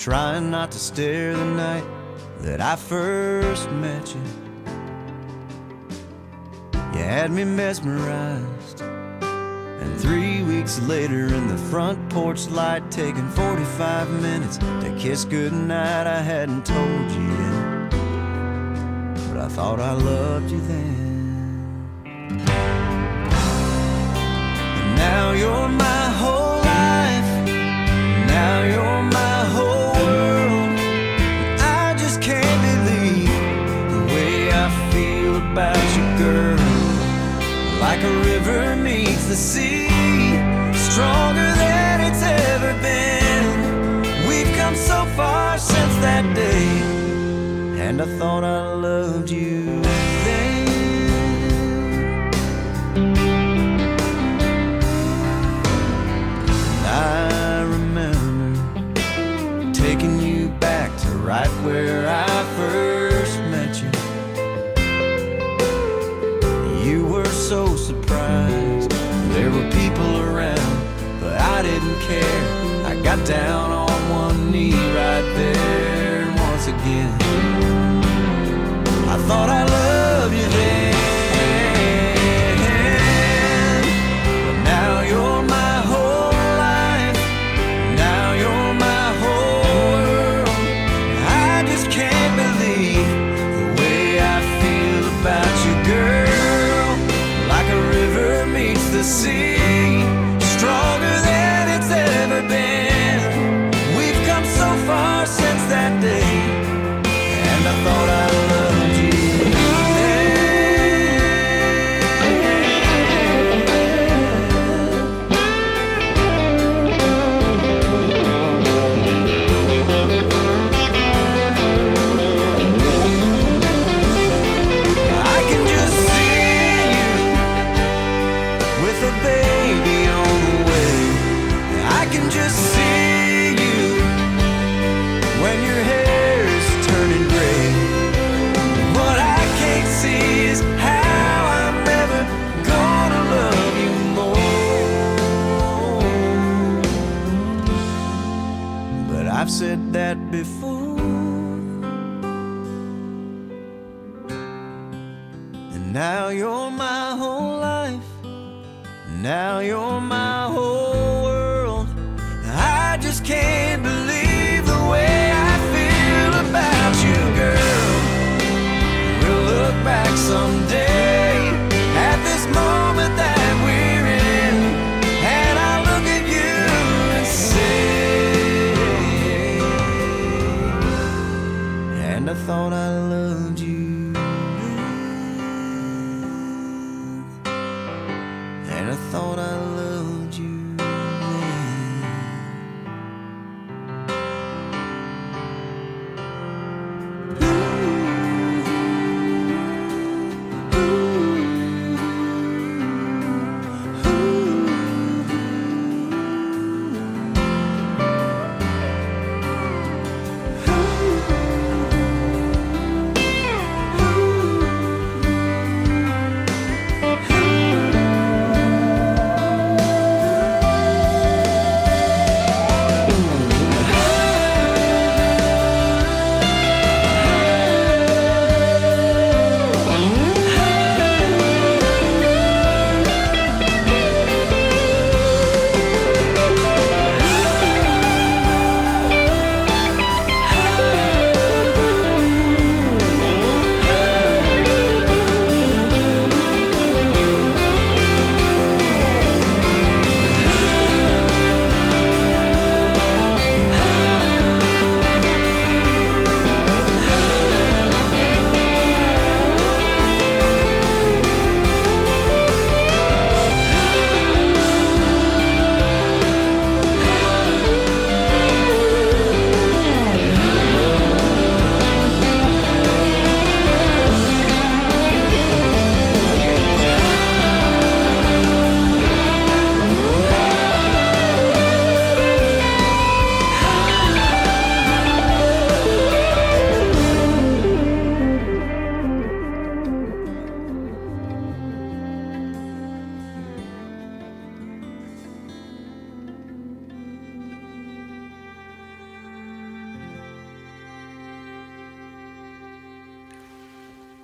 trying not to stare the night that I first met you. You had me mesmerized, and 3 weeks later in the front porch light, taking 45 minutes to kiss goodnight, I hadn't told you yet, but I thought I loved you then. And now you're my whole life, now you're my whole world. I just can't believe the way I feel about you, girl. Like a river meets the sea, stronger than it's ever been. We've come so far since that day, and I thought I loved you then. And I remember taking you back to right where I first met you. You were so surprised, there were people around, but I didn't care. I got down on one knee right there, and once again I thought I loved you then. But now you're my whole life, now you're my whole world. I just can't believe the way I feel about you, girl. The sea, stronger than it's ever been. We've come so far since that day, and I thought I loved you I've said that before. And now you're my whole life, now you're my whole world. I just can't